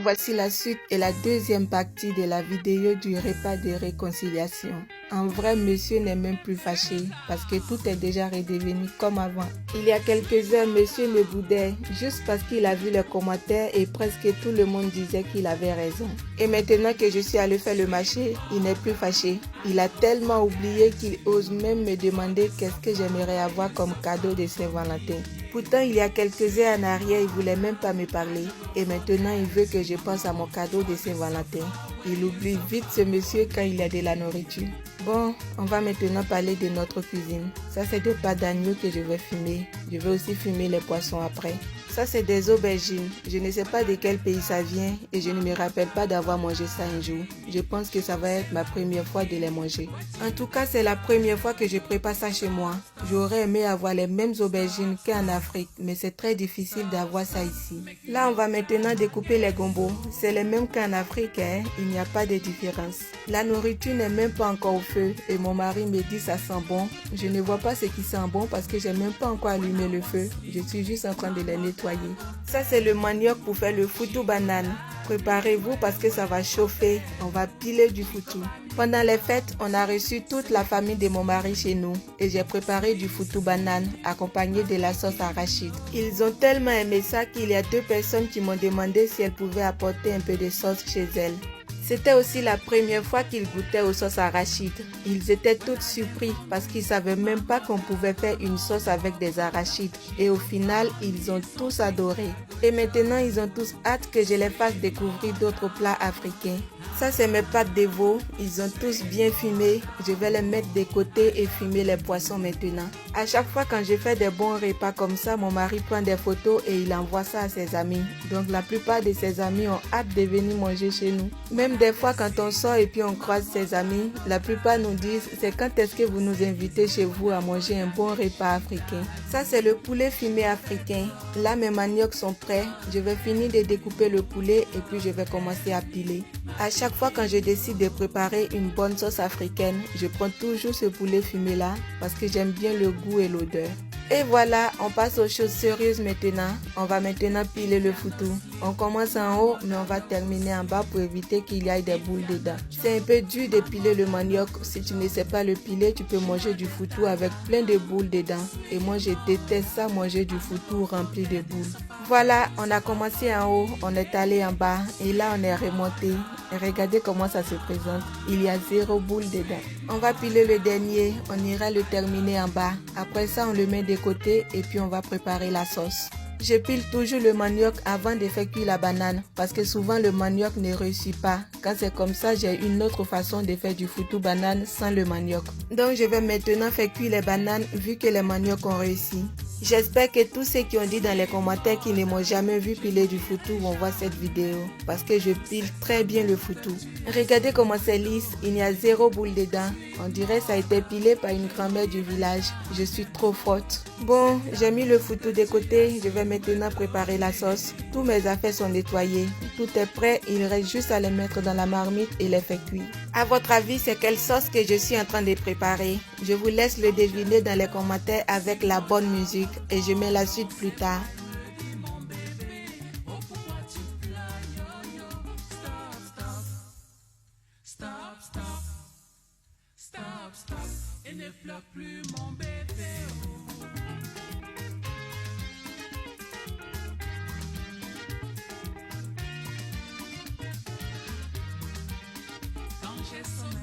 Voici la suite et la deuxième partie de la vidéo du repas de réconciliation. En vrai, monsieur n'est même plus fâché parce que tout est déjà redevenu comme avant. Il y a quelques heures, monsieur me boudait juste parce qu'il a vu les commentaires et presque tout le monde disait qu'il avait raison. Et maintenant que je suis allé faire le marché, il n'est plus fâché. Il a tellement oublié qu'il ose même me demander qu'est-ce que j'aimerais avoir comme cadeau de Saint-Valentin. Pourtant, il y a quelques heures en arrière, il voulait même pas me parler. Et maintenant, il veut que je pense à mon cadeau de Saint-Valentin. Il oublie vite ce monsieur quand il y a de la nourriture. Bon, on va maintenant parler de notre cuisine. Ça, c'est des pâtes d'agneau que je vais fumer. Je vais aussi fumer les poissons après. Ça, c'est des aubergines. Je ne sais pas de quel pays ça vient et je ne me rappelle pas d'avoir mangé ça un jour. Je pense que ça va être ma première fois de les manger. En tout cas, c'est la première fois que je prépare ça chez moi. J'aurais aimé avoir les mêmes aubergines qu'en Afrique, mais c'est très difficile d'avoir ça ici. Là, on va maintenant découper les gombos. C'est les mêmes qu'en Afrique, hein? Il n'y a pas de différence. La nourriture n'est même pas encore au feu et mon mari me dit ça sent bon. Je ne vois pas ce qui sent bon parce que j'ai même pas encore allumé le feu. Je suis juste en train de les nettoyer. Ça, c'est le manioc pour faire le foutou banane. Préparez-vous parce que ça va chauffer. On va piler du foutou. Pendant les fêtes, on a reçu toute la famille de mon mari chez nous et j'ai préparé du foutou banane accompagné de la sauce arachide. Ils ont tellement aimé ça qu'il y a 2 personnes qui m'ont demandé si elles pouvaient apporter un peu de sauce chez elles. C'était aussi la première fois qu'ils goûtaient aux sauces arachides. Ils étaient tous surpris parce qu'ils ne savaient même pas qu'on pouvait faire une sauce avec des arachides. Et au final, ils ont tous adoré. Et maintenant, ils ont tous hâte que je les fasse découvrir d'autres plats africains. Ça, c'est mes pâtes de veau. Ils ont tous bien fumé. Je vais les mettre de côté et fumer les poissons maintenant. À chaque fois quand je fais des bons repas comme ça, mon mari prend des photos et il envoie ça à ses amis. Donc la plupart de ses amis ont hâte de venir manger chez nous. Même des fois quand on sort et puis on croise ses amis, la plupart nous disent c'est quand est-ce que vous nous invitez chez vous à manger un bon repas africain. Ça, c'est le poulet fumé africain. Là, mes maniocs sont prêts. Je vais finir de découper le poulet et puis je vais commencer à piler. À chaque fois quand je décide de préparer une bonne sauce africaine, je prends toujours ce poulet fumé là parce que j'aime bien le goût et l'odeur. Et voilà, on passe aux choses sérieuses maintenant. On va maintenant piler le foutou. On commence en haut, mais on va terminer en bas pour éviter qu'il y ait des boules dedans. C'est un peu dur de piler le manioc. Si tu ne sais pas le piler, tu peux manger du foutou avec plein de boules dedans. Et moi, je déteste ça, manger du foutou rempli de boules. Voilà, on a commencé en haut, on est allé en bas et là, on est remonté. Et regardez comment ça se présente. Il y a 0 boule dedans. On va piler le dernier. On ira le terminer en bas. Après ça, on le met de côté et puis on va préparer la sauce. Je pile toujours le manioc avant de faire cuire la banane parce que souvent le manioc ne réussit pas. Quand c'est comme ça, j'ai une autre façon de faire du foutou banane sans le manioc. Donc je vais maintenant faire cuire les bananes vu que les maniocs ont réussi. J'espère que tous ceux qui ont dit dans les commentaires qu'ils ne m'ont jamais vu piler du foutou vont voir cette vidéo parce que je pile très bien le foutou. Regardez comment c'est lisse, il n'y a 0 boule dedans. On dirait que ça a été pilé par une grand-mère du village. Je suis trop forte. Bon, j'ai mis le foutou de côté, je vais maintenant préparer la sauce. Tous mes affaires sont nettoyées. Tout est prêt, il reste juste à les mettre dans la marmite et les faire cuire. À votre avis, c'est quelle sauce que je suis en train de préparer? Je vous laisse le deviner dans les commentaires avec la bonne musique et je mets la suite plus tard. Et ne pleure plus mon bébé. Quand j'ai son